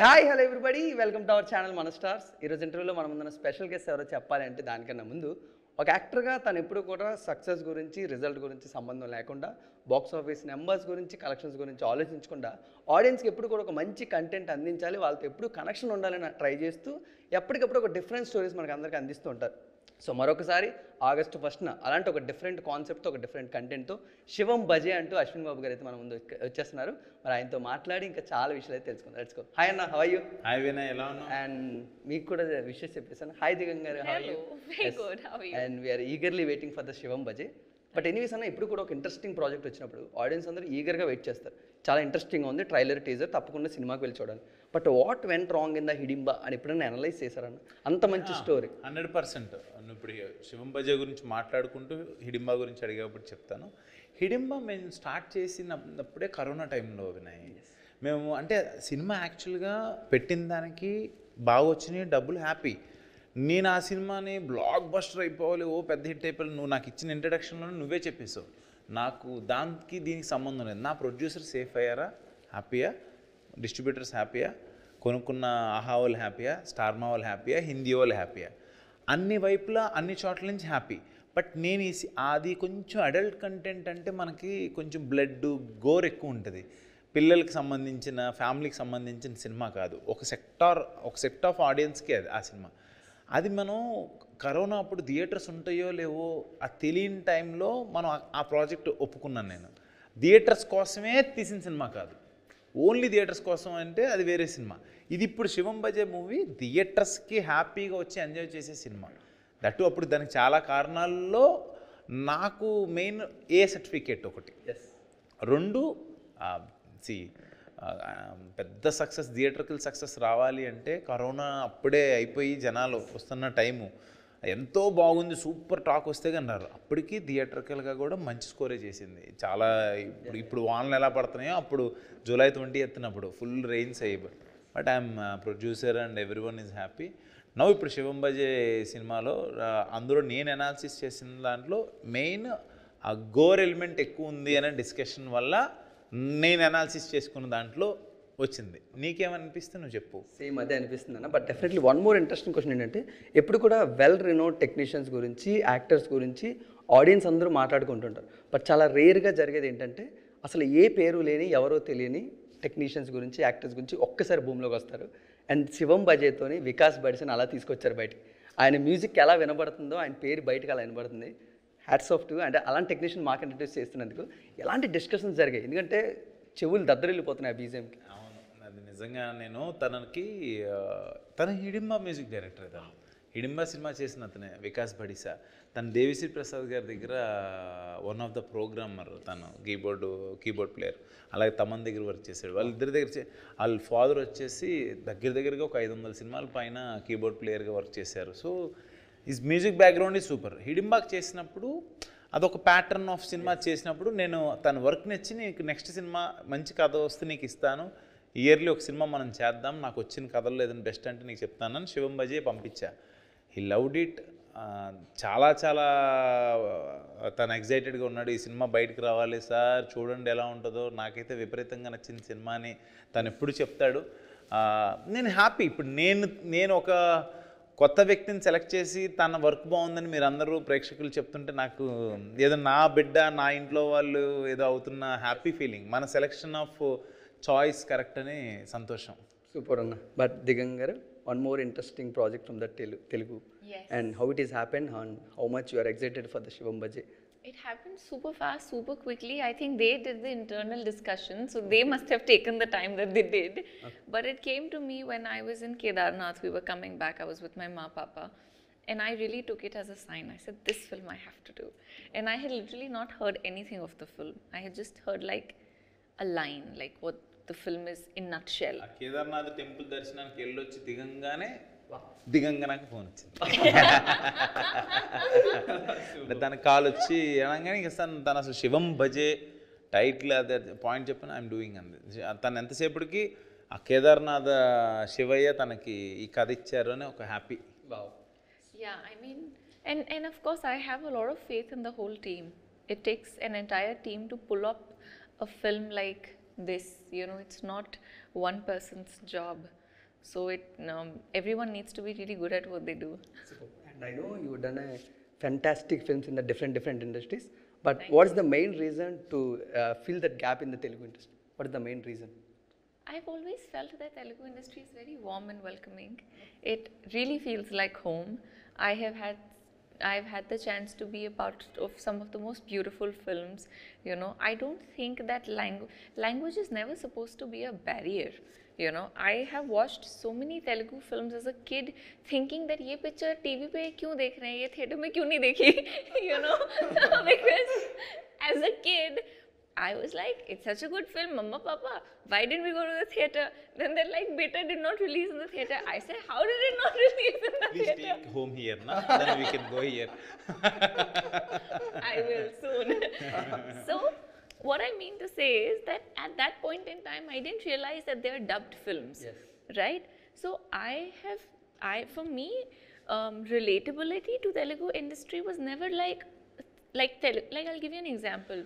Hi hello everybody welcome to our channel మన stars. ఈరోజు ఇంటర్వ్యూలో మనం ముందున్న స్పెషల్ గెస్ట్ ఎవరో చెప్పాలంటే దానికన్నా ముందు ఒక యాక్టర్గా తను ఎప్పుడు కూడా సక్సెస్ గురించి రిజల్ట్ గురించి సంబంధం లేకుండా బాక్స్ ఆఫీస్ నెంబర్స్ గురించి కలెక్షన్స్ గురించి ఆలోచించకుండా ఆడియన్స్కి ఎప్పుడు కూడా ఒక మంచి కంటెంట్ అందించాలి, వాళ్ళతో ఎప్పుడు కనెక్షన్ ఉండాలని ట్రై చేస్తూ ఎప్పటికప్పుడు ఒక డిఫరెంట్ స్టోరీస్ మనకు అందరికీ అందిస్తూ ఉంటారు. సో మరొకసారి ఆగస్టు 1న అలాంటి ఒక డిఫరెంట్ కాన్సెప్ట్తో ఒక డిఫరెంట్ కంటెంట్తో శివం బజే అంటూ అశ్విన్ బాబు గారు అయితే మన ముందు వచ్చేస్తున్నారు. మరి ఆయనతో మాట్లాడి ఇంకా చాలా విషయాలు అయితే తెలుసుకుందాం. Let's go. హాయ్ అన్న, how are you? Hi Vinay, ఎలా ఉన్నావు? అండ్ మీకు కూడా విషెస్ చెప్పేసాను. Hi Digam garu, how are you? Very good. How are you? And we're eagerly waiting for the Shivam Bhaje. But anyways అన్న, ఇప్పుడు కూడా ఒక ఇంట్రెస్టింగ్ ప్రాజెక్ట్ వచ్చినప్పుడు ఆడియన్స్ అందరూ ఈగర్గా వెయిట్ చేస్తారు. చాలా ఇంట్రెస్టింగ్గా ఉంది, ట్రైలర్ టీజర్, తప్పకుండా సినిమాకి వెళ్ళి చూడాలి. But what went wrong in the Hidimba అని ఎప్పుడైనా అనలైజ్ చేశారన్న? అంత మంచి స్టోరీ. 100%. ఇప్పుడు శివం బజే గురించి మాట్లాడుకుంటూ హిడింబా గురించి అడిగేప్పుడు చెప్తాను. హిడింబా మేము స్టార్ట్ చేసినప్పుడే కరోనా టైంలో వినాయి. మేము అంటే సినిమా యాక్చువల్గా పెట్టిన దానికి బాగా వచ్చినాయి, డబ్బులు హ్యాపీ. నేను ఆ సినిమాని బ్లాక్ బస్టర్ అయిపోవాలి, ఓ పెద్ద హిట్ అయిపోవాలి, నువ్వు నాకు ఇచ్చిన ఇంట్రడక్షన్లో నువ్వే చెప్పేసావు. నాకు దానికి దీనికి సంబంధం లేదు. నా ప్రొడ్యూసర్ సేఫ్ అయ్యారా, హ్యాపీయా, డిస్ట్రిబ్యూటర్స్ హ్యాపీయా, కొనుక్కున్న ఆహా వాళ్ళు హ్యాపీయా, స్టార్మా వాళ్ళు హ్యాపీయా, హిందీ వాళ్ళు హ్యాపీయా, అన్ని వైపులా అన్ని చోట్ల నుంచి హ్యాపీ. బట్ నేను అది కొంచెం అడల్ట్ కంటెంట్ అంటే మనకి కొంచెం బ్లడ్ గోర్ ఎక్కువ ఉంటుంది. పిల్లలకి సంబంధించిన, ఫ్యామిలీకి సంబంధించిన సినిమా కాదు. ఒక సెక్ట్ ఆఫ్ ఆడియన్స్కి అది ఆ సినిమా. అది మనం కరోనా అప్పుడు థియేటర్స్ ఉంటాయో లేవో ఆ తెలియని టైంలో మనం ఆ ప్రాజెక్ట్ ఒప్పుకున్నాను. నేను థియేటర్స్ కోసమే తీసిన సినిమా కాదు, ఓన్లీ థియేటర్స్ కోసం అంటే అది వేరే సినిమా. ఇది ఇప్పుడు శివం బజే మూవీ థియేటర్స్కి హ్యాపీగా వచ్చి ఎంజాయ్ చేసే సినిమా. దట్టు అప్పుడు దానికి చాలా కారణాల్లో నాకు మెయిన్ ఏ సర్టిఫికేట్ ఒకటి, రెండు పెద్ద సక్సెస్, థియేటర్కి సక్సెస్ రావాలి అంటే కరోనా అప్పుడే అయిపోయి జనాలు వస్తున్న టైము, ఎంతో బాగుంది, సూపర్ టాక్ వస్తే కానీ రారు. అప్పటికి థియేటర్కల్గా కూడా మంచి స్కోరే చేసింది. చాలా ఇప్పుడు వానలు ఎలా పడుతున్నాయో అప్పుడు జూలై 20th అప్పుడు ఫుల్ రెయిన్స్ అయ్యి. But I'm producer and every one is happy now. ఇప్పుడు శివం బజే సినిమాలో అందులో నేను అనాలిసిస్ చేసిన దాంట్లో మెయిన్ ఆ గోర్ ఎలిమెంట్ ఎక్కువ ఉంది అనే డిస్కషన్ వల్ల నేను అనాలిసిస్ చేసుకున్న దాంట్లో వచ్చింది. నీకేమనిపిస్తే నువ్వు చెప్పు. సేమ్ అదే అనిపిస్తుంది అన్న. But definitely one more interesting question ఏంటంటే, ఎప్పుడు కూడా వెల్ రినోడ్ టెక్నీషియన్స్ గురించి, యాక్టర్స్ గురించి ఆడియన్స్ అందరూ మాట్లాడుకుంటుంటారు. బట్ చాలా రేర్గా జరిగేది ఏంటంటే, అసలు ఏ పేరు లేని, ఎవరో తెలియని టెక్నీషియన్స్ గురించి, యాక్టర్స్ గురించి ఒక్కసారి భూమిలోకి వస్తారు. అండ్ శివం బజేతోని వికాస్ బడిసన్ అలా తీసుకొచ్చారు బయటికి. ఆయన మ్యూజిక్ ఎలా వినబడుతుందో ఆయన పేరు బయటకు అలా వినబడుతుంది. Hats off to. అంటే అలాంటి టెక్నీషియన్ మాకు ఇంట్రడ్యూస్ చేస్తున్నందుకు ఎలాంటి డిస్కషన్స్ జరిగాయి? ఎందుకంటే చెవులు దద్దరిల్లిపోతున్నాయి ఆ బీజిఎంకి. అవును, అది నిజంగా. నేను తన హిడింబా మ్యూజిక్ డైరెక్టర్. తను హిడింబా సినిమా చేసిన అతనే వికాస్ బడిసా. తను దేవిశ్రీ ప్రసాద్ గారి దగ్గర వన్ ఆఫ్ ద ప్రోగ్రామర్, తను కీబోర్డ్ ప్లేయర్. అలాగే తమన్ దగ్గర వర్క్ చేశాడు. వాళ్ళిద్దరి దగ్గర వాళ్ళ ఫాదర్ వచ్చేసి దగ్గరగా ఒక 500 సినిమాల పైన కీబోర్డ్ ప్లేయర్గా వర్క్ చేశారు. So his music background is super. హిడింబాకి చేసినప్పుడు అదొక ప్యాటర్న్ ఆఫ్ సినిమా చేసినప్పుడు నేను తన వర్క్ నచ్చి, నీకు నెక్స్ట్ సినిమా మంచి కథ వస్తే నీకు ఇస్తాను, ఇయర్లీ ఒక సినిమా మనం చేద్దాం, నాకు వచ్చిన కథలు లేదని బెస్ట్ అంటే నీకు చెప్తానని శివం బజే పంపించా. He loved it. చాలా తను ఎగ్జైటెడ్గా ఉన్నాడు. ఈ సినిమా బయటకు రావాలి సార్, చూడండి ఎలా ఉంటుందో, నాకైతే విపరీతంగా నచ్చిన సినిమా అని తను ఎప్పుడు చెప్తాడు. నేను హ్యాపీ. ఇప్పుడు నేను ఒక కొత్త వ్యక్తిని సెలెక్ట్ చేసి తన వర్క్ బాగుందని మీరు అందరూ ప్రేక్షకులు చెప్తుంటే నాకు ఏదో నా బిడ్డ, నా ఇంట్లో వాళ్ళు ఏదో అవుతున్న హ్యాపీ ఫీలింగ్. మన సెలెక్షన్ ఆఫ్ చాయిస్ కరెక్ట్ అని సంతోషం. సూపర్ అన్న. బట్ దిగం గారు, one more interesting project from the Telugu. Yes. And how it is happened and how much you are excited for the Shivam Bajay? It happened super fast, super quickly. I think they did the internal discussion, so they must have taken the time that they did. Okay. But it came to me when I was in Kedarnath. We were coming back. I was with my ma, papa. And I really took it as a sign. I said, this film I have to do. And I had literally not heard anything of the film. I had just heard like a line, like what the film is in nutshell. Kedarnath temple దర్శనానికి వెళ్ళొచ్చి దిగంగా నాకు phone వచ్చింది. దానికి call వచ్చి అనగానే ఇంకా తను అసలు శివం బజే title అదే పాయింట్ చెప్పిన ఐఎమ్ డూయింగ్ అంది. తను ఎంతసేపటికి ఆ కేదార్నాథ్ శివయ్య తనకి ఈ కథ ఇచ్చారు అని ఒక happy. Yeah, I mean, and of course I have a lot of faith in the whole team. It takes an entire team to pull up a film like this. You know, it's not one person's job. So everyone needs to be really good at what they do. And I know you've done a fantastic films in the different industries. But what's the main reason to fill that gap in the Telugu industry? What is the main reason? I've always felt that Telugu industry is very warm and welcoming. It really feels like home. I've had the chance to be a part of some of the most beautiful films. You know, I don't think that language is never supposed to be a barrier. You know, I have watched so many Telugu films as a kid thinking that ये picture TV पे क्यों देख रहे हैं, ये theatre में क्यों नहीं देखी, you know, because as a kid I was like, it's such a good film, Mama, Papa, why didn't we go to the theatre? Then they're like, Beta did not release in the theatre. I said, how did it not release in the Please theatre? take home here, na? Then we can go here. I will soon. So, what I mean to say is that at that point in time, I didn't realize that they are dubbed films, Yes. right? So, for me, relatability to Telugu industry was never like I'll give you an example.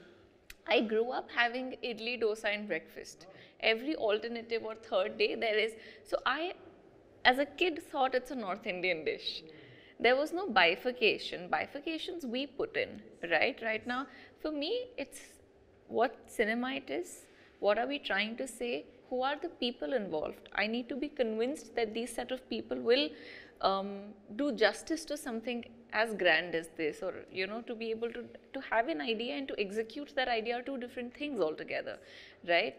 I grew up having idli, dosa and breakfast. Every alternative or third day there is. So I, as a kid, thought it's a North Indian dish. There was no bifurcation. Bifurcations we put in, right? Right now, for me, it's what cinema it is. What are we trying to say? Who are the people involved? I need to be convinced that these set of people will do justice to something as grand as this, or you know, to be able to have an idea and to execute that idea are two different things altogether, right?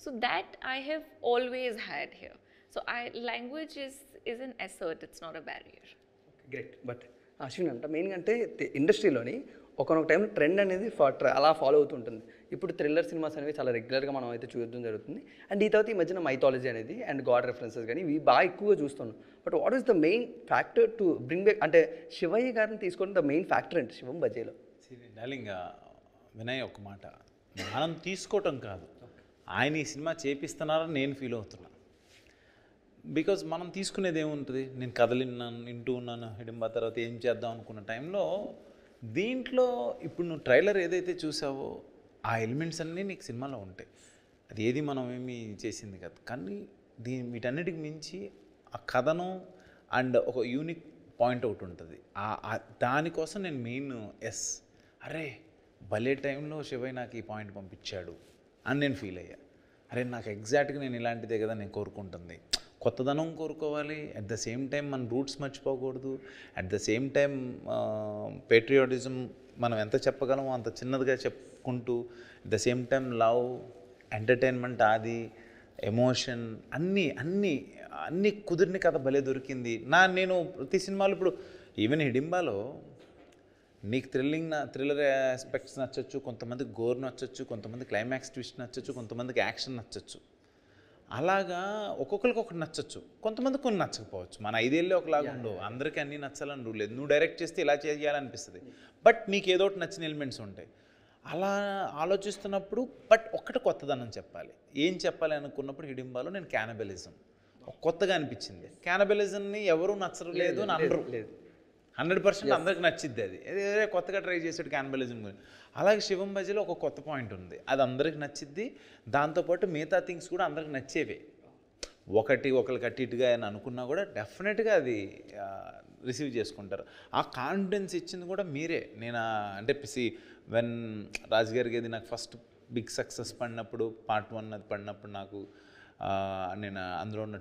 So that I have always had here. So language is an assert, it's not a barrier. Great. But Ashwin అంట మెయిన్గా అంటే ఇండస్ట్రీలోని ఒకనొక టైంలో trend అనేది అలా follow అవుతుంటుంది. ఇప్పుడు thriller cinemas అనేవి చాలా రెగ్యులర్గా మనం అయితే చూడడం జరుగుతుంది. అండ్ ఈ తర్వాత ఈ మధ్యన మైథాలజీ అనేది అండ్ గాడ్ రెఫరెన్సెస్ కానీ ఇవి బాగా ఎక్కువగా చూస్తున్నాం. But what is the main factor to bring back, అంటే శివయ్య గారిని తీసుకోవడం ద మెయిన్ ఫ్యాక్టర్ అంటే శివం బజేలో? డార్లింగ్, వినయ్ ఒక మాట, మనం తీసుకోవటం కాదు, ఆయన ఈ సినిమా చేపిస్తున్నారని నేను ఫీల్ అవుతున్నా. బికాజ్ మనం తీసుకునేది ఏముంటుంది, నేను కథలు వింటూ ఉన్నాను హిడింబా, తర్వాత ఏం చేద్దాం అనుకున్న టైంలో దీంట్లో ఇప్పుడు నువ్వు ట్రైలర్ ఏదైతే చూసావో ఆ ఎలిమెంట్స్ అన్నీ నీకు సినిమాలో ఉంటాయి. అది ఏది మనం ఏమి చేసింది కాదు, కానీ వీటన్నిటికి మించి ఆ కథను అండ్ ఒక యూనిక్ పాయింట్ ఒకటి ఉంటుంది. దానికోసం నేను మెయిన్ అరే భలే టైంలో శివయ్య నాకు ఈ పాయింట్ పంపించాడు అని నేను ఫీల్ అయ్యా. అరే నాకు ఎగ్జాక్ట్గా నేను ఇలాంటిదే కదా నేను కోరుకుంటుంది. కొత్తదనం కోరుకోవాలి, అట్ ద సేమ్ టైం మన రూట్స్ మర్చిపోకూడదు, at the same time patriotism మనం ఎంత చెప్పగలమో అంత చిన్నదిగా చెప్పుకుంటూ, at the same time love, entertainment, అది ఎమోషన్ అన్నీ అన్నీ అన్నీ కుదిరిన కథ భలే దొరికింది. నేను ప్రతి సినిమాలో ఇప్పుడు ఈవెన్ హిడింబాలో నీకు థ్రిల్లర్ ఆస్పెక్ట్స్ నచ్చచ్చు, కొంతమందికి గోర్ నచ్చచ్చు, కొంతమంది క్లైమాక్స్ ట్విస్ట్ నచ్చచ్చు, కొంతమందికి యాక్షన్ నచ్చచ్చు. అలాగా ఒక్కొక్కరికి ఒకటి నచ్చచ్చు, కొంతమందికి కొన్ని నచ్చకపోవచ్చు. మన 5 ఏళ్ళే ఒకలాగా ఉండవు, అందరికీ అన్నీ నచ్చాలని రూల్ లేదు. నువ్వు డైరెక్ట్ చేస్తే ఇలా చేయాలనిపిస్తుంది, బట్ నీకు ఏదో ఒకటి నచ్చిన ఎలిమెంట్స్ ఉంటాయి. అలా ఆలోచిస్తున్నప్పుడు బట్ ఒక్కటి కొత్తదనం చెప్పాలి. ఏం చెప్పాలి అనుకున్నప్పుడు హిడింబాలో నేను క్యానబలిజం కొత్తగా అనిపించింది. క్యానబలిజంని ఎవరూ నచ్చరు లేదు అని అనరు, 100% అందరికి నచ్చిద్ది. అది కొత్తగా ట్రై చేసాడు క్యానబలిజం గురించి. అలాగే శివం బజీలో ఒక కొత్త పాయింట్ ఉంది, అది అందరికి నచ్చిద్ది. దాంతోపాటు మిగతా థింగ్స్ కూడా అందరికి నచ్చేవే. ఒకరికి అటు ఇటుగా అని అనుకున్నా కూడా డెఫినెట్గా అది రిసీవ్ చేసుకుంటారు. ఆ కాన్ఫిడెన్స్ ఇచ్చింది కూడా మీరే. నేను అంటే వెన్ రాజుగారికి అది నాకు ఫస్ట్ బిగ్ సక్సెస్ పడినప్పుడు, పార్ట్ 1 అది పడినప్పుడు నాకు నేను అందులో ఉన్న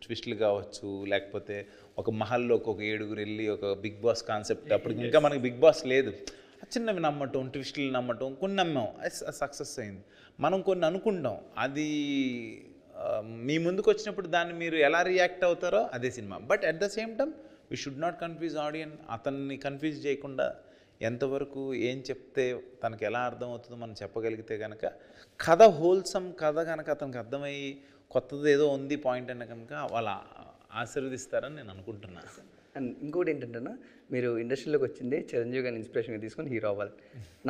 ట్విస్టులు కావచ్చు, లేకపోతే ఒక మహల్లోకి ఒక 7గురు వెళ్ళి ఒక బిగ్ బాస్ కాన్సెప్ట్, అప్పుడు ఇంకా మనకి బిగ్ బాస్ లేదు, చిన్నవి నమ్మటం, ట్విస్టులు నమ్మటం, కొన్ని నమ్మాం, సక్సెస్ అయింది. మనం కొన్ని అనుకుంటాం, అది మీ ముందుకు వచ్చినప్పుడు దాన్ని మీరు ఎలా రియాక్ట్ అవుతారో అదే cinema. But at the same time we should not confuse audience. అతన్ని కన్ఫ్యూజ్ చేయకుండా ఎంతవరకు ఏం చెప్తే తనకు ఎలా అర్థమవుతుందో మనం చెప్పగలిగితే కనుక, కథ హోల్సమ్ కథ కనుక అతనికి అర్థమయ్యి కొత్తది ఏదో ఉంది పాయింట్ అన్న కనుక వాళ్ళు ఆశీర్వదిస్తారని నేను అనుకుంటున్నాను. అండ్ ఇంకోటి ఏంటంటే, మీరు ఇండస్ట్రీలోకి వచ్చిందే చిరంజీవి గారిని ఇన్స్పిరేషన్గా తీసుకొని హీరో అవ్వాలి.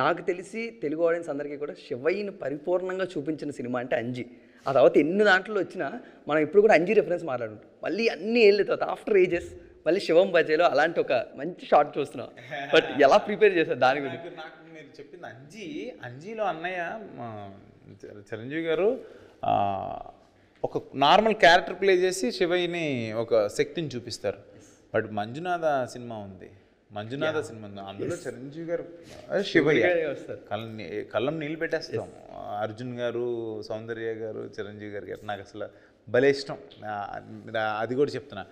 నాకు తెలిసి తెలుగు ఆడియన్స్ అందరికీ కూడా శివయ్యను పరిపూర్ణంగా చూపించిన సినిమా అంటే అంజీ. ఆ తర్వాత ఎన్ని దాంట్లో వచ్చినా మనం ఇప్పుడు కూడా అంజీ రెఫరెన్స్ మాట్లాడుకుంటాం. మళ్ళీ అన్ని ఏళ్ళ తర్వాత ఆఫ్టర్ ఏజెస్ మళ్ళీ శివం బజేలో అలాంటి ఒక మంచి షార్ట్ చూస్తున్నాం. బట్ ఎలా ప్రిపేర్ చేశారు దాని గురించి? నాకు మీరు చెప్పింది అంజీలో అన్నయ్య చిరంజీవి గారు ఒక నార్మల్ క్యారెక్టర్ ప్లే చేసి శివయ్యని ఒక శక్తిని చూపిస్తారు. బట్ మంజునాథ సినిమా ఉంది, మంజునాథ సినిమా ఉంది, అందులో చిరంజీవి గారు శివయ్య కళ్ళం నీళ్ళు పెట్టేస్తాం. అర్జున్ గారు, సౌందర్య గారు, చిరంజీవి గారు నాకు అసలు భలే ఇష్టం. అది కూడా చెప్తున్నా.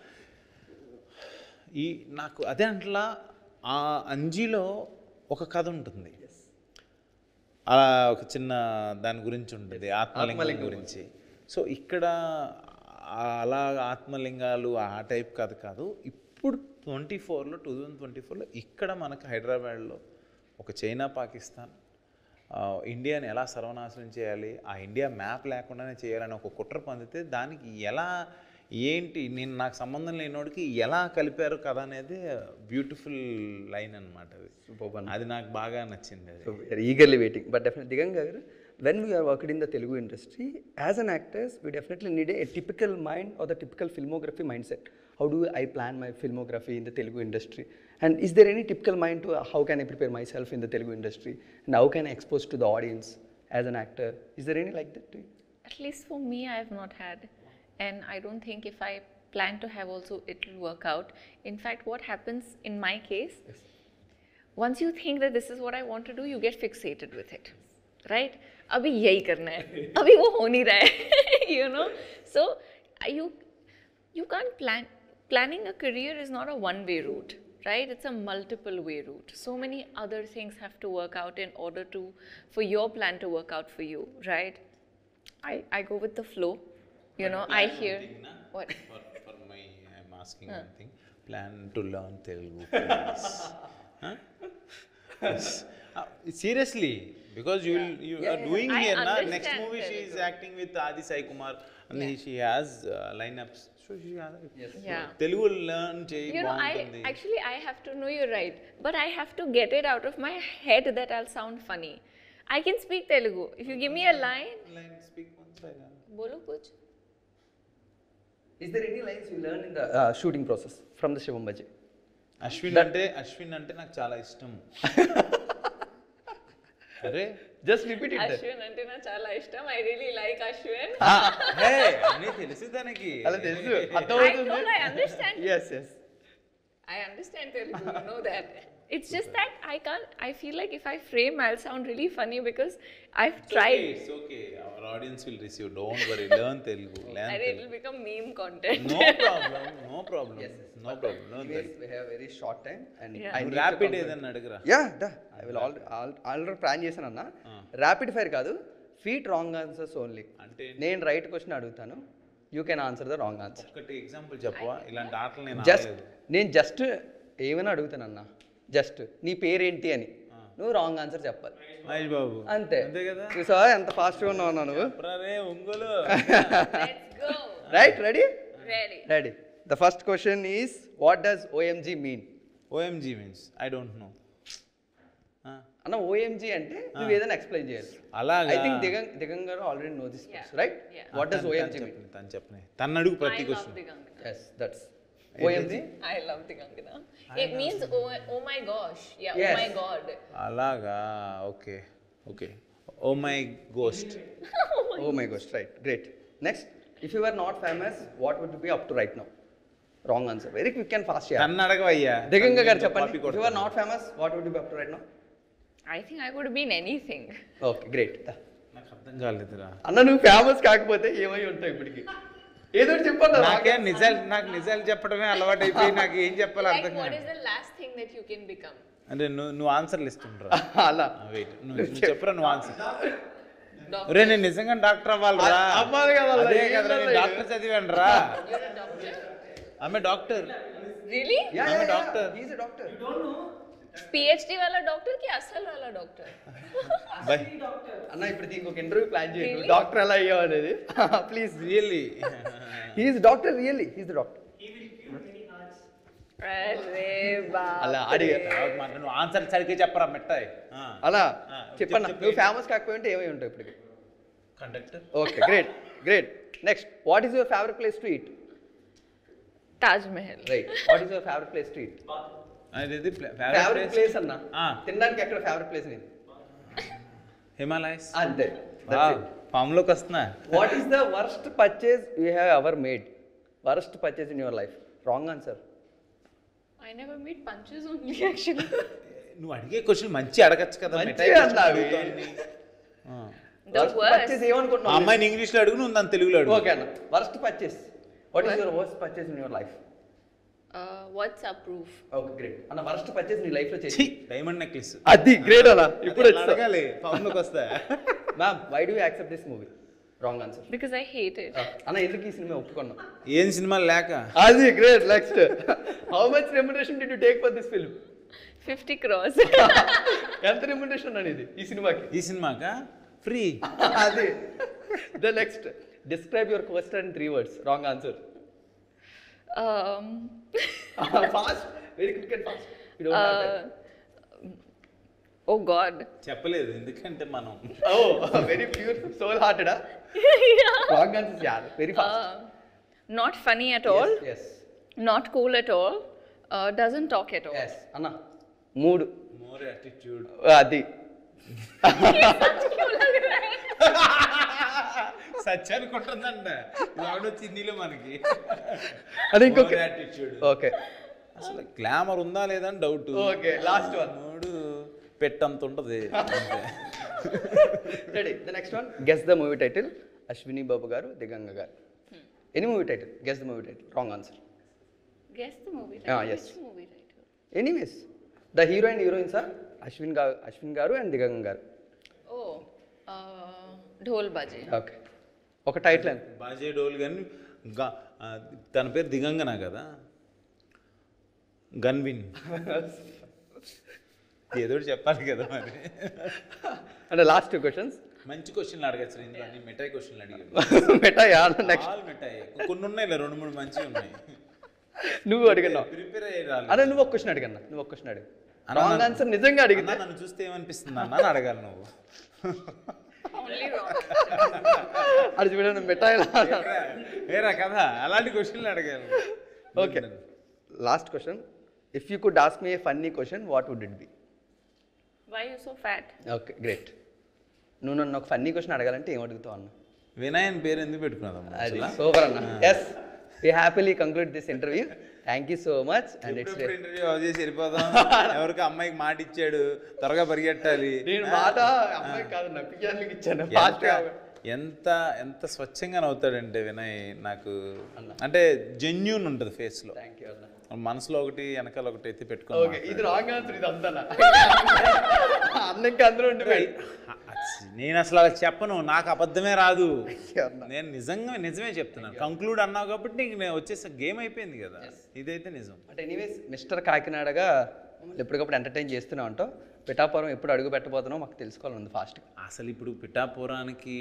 నాకు అదే అంటలా ఆ అంజీలో ఒక కథ ఉంటుంది, అలా ఒక చిన్న దాని గురించి ఉంటుంది, ఆత్మలింగం గురించి. సో ఇక్కడ అలా ఆత్మలింగాలు ఆ టైప్ కథ కాదు. ఇప్పుడు 2024లో ఇక్కడ మనకు హైదరాబాద్లో ఒక చైనా, పాకిస్తాన్, ఇండియాని ఎలా సర్వనాశనం చేయాలి, ఆ ఇండియా మ్యాప్ లేకుండానే చేయాలని ఒక కుట్ర పొందితే దానికి ఎలా ఏంటి నాకు సంబంధం లేనివాడికి ఎలా కలిపారు కదా అనేది బ్యూటిఫుల్ లైన్ అనమాట. అది నాకు బాగా నచ్చింది. Eagerly waiting. బట్ డెఫినెట్ దిగంగా గారు, when we are working in the Telugu industry, as an actors, we definitely need a typical mind or the typical filmography mindset. How do I plan my filmography in the Telugu industry? And is there any typical mind to how can I prepare myself in the Telugu industry? And how can I expose to the audience as an actor? Is there any like that to you? At least for me, I have not had. And I don't think if I plan to have also, it will work out. In fact, what happens in my case, once you think that this is what I want to do, you get fixated with it. Right? अभी यही करना है, अभी वो हो नहीं रहा है, you know. So you can't plan. Planning a career is not a one-way route, right? It's a multiple-way route. So many other things have to work out in order for your plan to work out for you, right? I go with the flow, you know. I hear what. For my, I'm asking one thing. Plan to learn Telugu, please. Huh? Yes. Seriously. Because you are doing here na. Next movie she is acting with Adi Sai Kumar and she has lineups. So she has Telugu learn chey. You know, I have to know, you're right, but I have to get it out of my head that I'll sound funny. I can speak Telugu. If you give me a line speak one side. Bolo kuch. Is there any lines you learn in the shooting process from the Shivam Baji? Ashwin ante నాకు చాలా ఇష్టం. అరే just repeat it. Ashwin అంటే నాకు చాలా ఇష్టం. I really like Ashwin. Hey అన్నీ తెలుసు దానికి. అలా తెలుసు, అర్థమవుతుంది. I understand. Yes. I understand Telugu, you know that. It's just that I feel like if I frame, I'll sound really funny because I've tried. It's okay. Our audience will receive. Don't worry. Learn Telugu. It will become meme content. No problem. Yes. No problem. Learn Telugu. We have very short time and I need rapid ఏదన్నా అడగరా. I will already plan చేశాను అన్న. Rapid fire కాదు, feet wrong answers only. అంటే నేను right question అడుగుతాను, you can answer the wrong answer. ఒకటి example చెప్పవా? ఇలాంటి ఆటలు నేను జస్ట్ ఏమైనా అడుగుతానన్నా, జస్ట్ నీ పేరేంటి అని నువ్వు రాంగ్ ఆన్సర్ చెప్పాలి. మహేష్ బాబు అంతే కదా. చూసావా ఎంత ఫాస్ట్గా ఉన్నావు నువ్వు. Right, ready. The first question is, what does OMG mean? OMG means I don't know. అన్న OMG అంటే నువ్వు ఏదైనా ఎక్స్ప్లెయిన్ చేయాలి. అలాగా. I think దిగంగ్ గారు already know this, right? What does OMG mean? తను చెప్పనే, తను అడుగు ప్రతి question. Yes, that's OMG. I love Digangana. It means oh my gosh. Yeah, Yes. oh my god. అలాగా. Okay. Oh my ghost. Oh my gosh, right. Great. Next, if you were not famous, what would you be up to right now? Wrong answer. Very quick and fast. తన్ను అడగవయ్యా. దిగంగా గారు చెప్పండి. If you were not famous, what would you be up to right now? I think I could have been anything. Okay, great. నాకు అర్థం కాలేదురా. అన్న నువ్వు famous కాకపోతే ఏమై ఉంటావు ఇప్పటికి? ఏదో చెప్పండి. నాకు నిజాలు చెప్పడమే అలవాటు అయిపోయి నాకు ఏం చెప్పాలో అర్థం కాదు. What is the last thing that you can become? అంటే నువ్వు ఆన్సర్లు ఇస్తుండ్రా. అలా వెయిట్, నువ్వు చెప్పరా నువ్వు ఆన్సర్. ఒరే నేను నిజంగా డాక్టర్ అవ్వాలిరా. అవ్వాలి కదా. అదే కదరా, నేను డాక్టర్ చదివాను రా. You're a doctor? ఆమె doctor. Really? Yeah, doctor. He is a doctor. You don't know? PhD वाला डॉक्टर कि असल वाला डॉक्टर? బై అన్న ఇప్పుడు దీనికి ఒక ఇంటర్వ్యూ ప్లాన్ చేయండి, డాక్టర్ ఎలా అయ్యావు అనేది. Please. Really he is doctor, really he is the doctor. He will cure many hearts. अरे बाप. అలా అడిగా. నువ్వు ఆన్సర్ సరిగ్గా చెప్పరా మెట్టాయి. అలా చెప్పన్న, నువ్వు ఫేమస్ కాకపోయింటే ఏమై ఉంటావు ఇప్పటికి? Conductor. Okay, great. Next, what is your favourite place to eat? Taj Mahal. Right. What is your favourite place to eat? అది ఫేవరెట్ ప్లేస్ అన్న తినడానికి ఎక్కడ ఫేవరెట్ ప్లేస్? నేను హిమాలయస్. అంతే. ఫామ్లోకి వస్తున్నా. What is the worst purchase you have ever made? Worst purchase in your life. Wrong answer. I never made punches only actually. నువ్వు అడిగే question మంచి అడగచ్చు కదా. మంచిగా మిఠాయి question అన్నావి. అడుగుతోంది. The worst worst. పర్చేజ్ ఆ ఏమనుకుంటున్నావు? అమ్మాయిని ఇంగ్లీష్లో అడుగు, నువ్వు దాన్ని తెలుగులో అడుగు. ఓకే అన్న. Worst purchase. What is your worst purchase in your life? WhatsApp proof. Okay great అన్న. వర్స్ట్ పర్చేజ్ నీ లైఫ్ లో ఛీ, చేసి డైమండ్ నెక్లెస్. అది గ్రేట్ అన్న. ఇప్పుడు అడగాలి, ఫామ్లోకి వస్తా. Ma'am why do accept this movie? Wrong answer. Because I hate it. అన్న ఎందుకు ఈ సినిమా ఒప్పుకున్నాం? ఏం సినిమా లేక. అది great. Next, how much remuneration did you take for this film? 50 crores. ఎంత రెమ్యునరేషన్ అనేది ఈ సినిమాకి? ఈ సినిమాకా ఫ్రీ. అది. The next, describe your question in 3 words. Wrong answer. um, fast, very quick and fast. You don't have time. oh God. చెప్పలేదు ఎందుకంటే మనం oh very pure soul hearted. Yeah. Wrong answer యార్. Very fast. Not funny at all. yes Not cool at all. Doesn't talk at all. yes అన్న. 3. More attitude. అది. సత్యాన్ని కొట్టుందంట వచ్చి హిందీలో మనకి. అది ఇంకొక యాటిట్యూడ్. ఓకే అసలు గ్లామర్ ఉందా లేదా అని డౌట్. Okay last one. మూడు పెట్టంత ఉంటది. Ready. The next one, guess the movie title. Ashwini Babu garu, Diganga garu. Any movie title, guess the movie title. Wrong answer. Guess the movie Ah, title. yes. Which movie title? Anyways, the hero and heroines are Ashwin garu and Diganga garu. Oh, Dhol Baje. Okay, ఒక title అండి. బాజే డోల్ కానీ తన పేరు దిగంగనా కదా. గన్విన్ ఏదో ఒకటి చెప్పాలి కదా మరి. అంటే లాస్ట్ 2 questions. మంచి క్వశ్చన్లు అడగచ్చు. ఇందులో అన్ని మిఠాయి క్వశ్చన్లు అడిగాను. మెటాయా? నెక్స్ట్ ఆల్ మిఠాయి. కొన్ని ఉన్నాయి, 2-3 మంచివి ఉన్నాయి. నువ్వు అడిగినావు. ప్రిపేర్ అయ్యి రాలేదు. అదే నువ్వు ఒక క్వశ్చన్ అడిగన్నా. నువ్వు ఒక క్వశ్చన్ అడిగి అన్న, రాంగ్ ఆన్సర్ నిజంగా అడిగితే అన్న, నన్ను చూస్తే ఏమనిపిస్తుంది అన్న అని అడగాలి నువ్వు. Only wrong. అది చూడండి మెటాయా. ఏరా కదా అలాంటి క్వశ్చన్లు అడగాలి. Okay, last question. If you could ask me a funny question, what would it be? Why you so fat? Okay great. నువ్వు నన్ను ఒక ఫన్నీ క్వశ్చన్ అడగాలంటే ఏం అడుగుతావు అన్న? వినయన్ పేరు ఎందుకు పెట్టుకున్నాం? అది సూపర్ అన్న. Yes, we happily conclude this interview. Thank you so much. And it's interview చేసి వెళ్ళిపోదాం. ఎవరికి అమ్మాయికి మాట ఇచ్చాడు, త్వరగా పరిగెట్టాలి. నేను మాట అమ్మాయి కాదు నప్పికి ఇచ్చాను. ఫాస్ట్ ఎంత ఎంత స్వచ్ఛంగా నవ్వుతాడంటే వినయ్. నాకు అంటే జెన్యూన్ ఉంటుంది ఫేస్లో. థ్యాంక్ యూ అన్న. మనసులో ఒకటి వెనకాల ఒకటి ఎత్తి ఓకే, పెట్టుకుని. ఇది రాంగ్ ఆన్సర్. ఇది అంతా అన్న ఇంకా అందరూ ఉండిపోయి. నేను అసలు అలా చెప్పను, నాకు అబద్ధమే రాదు. నేను నిజమే చెప్తున్నాను. కంక్లూడ్ అన్నావు కాబట్టి నీకు నేను వచ్చేసి గేమ్ అయిపోయింది కదా. ఇదైతే నిజం. అంటే ఎనీవేస్, మిస్టర్ కాకినాడగా ఎప్పటికప్పుడు ఎంటర్టైన్ చేస్తూనే ఉంటాం. పిఠాపురం ఎప్పుడు అడుగు పెట్టబోతున్నావు మాకు తెలుసుకోవాలని ఫాస్ట్గా. అసలు ఇప్పుడు పిఠాపురానికి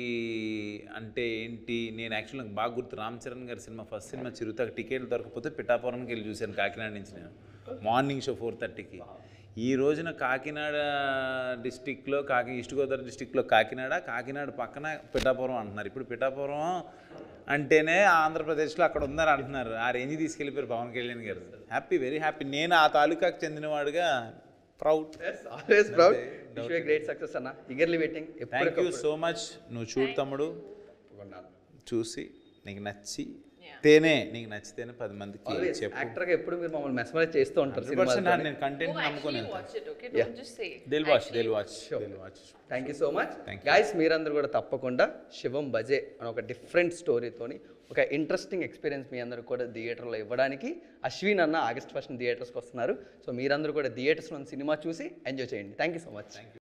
అంటే ఏంటి, నేను యాక్చువల్గా నాకు బాగా గుర్తు. రామ్ చరణ్ గారి సినిమా, ఫస్ట్ సినిమా చిరుతకు టికెట్లు దొరకపోతే పిఠాపురానికి వెళ్ళి చూశాను కాకినాడ నుంచి. నేను మార్నింగ్ షో 4:30కి. ఈ రోజున కాకినాడ డిస్టిక్లో ఈస్ట్ గోదావరి డిస్టిక్లో కాకినాడ పక్కన పిఠాపురం అంటున్నారు. ఇప్పుడు పిఠాపురం అంటేనే ఆంధ్రప్రదేశ్లో అక్కడ ఉందని అంటున్నారు. ఆ రేంజ్ తీసుకెళ్ళిపోయారు Pavan Kalyan garu. Happy, very happy. నేను ఆ తాలూకాకు చెందినవాడుగా proud. Always proud. Wish you great success అన్న. Eagerly waiting. Thank you so much. నువ్వు చూడు తమ్ముడు, చూసి నీకు నీకు నచ్చితేనే 10 మందికి చెప్పు. యాక్టర్గా ఎప్పుడు మీరు మమ్మల్ని మెస్మరైజ్ చేస్తూ ఉంటారు. 100% నేను కంటెంట్ Oh, నమ్ముకొని actually watch it, okay? Yeah. Don't just say. They'll watch. Thank you so much Thank guys. మీరందరూ కూడా తప్పకుండా శివం బజే అని ఒక డిఫరెంట్ స్టోరీతోని ఒక ఇంట్రెస్టింగ్ ఎక్స్పీరియన్స్ మీ అందరూ కూడా థియేటర్లో ఇవ్వడానికి అశ్విన్ అన్న August 1 థియేటర్స్కి వస్తున్నారు. సో మీరందరూ కూడా థియేటర్స్లో సినిమా చూసి ఎంజాయ్ చేయండి. Thank you so much.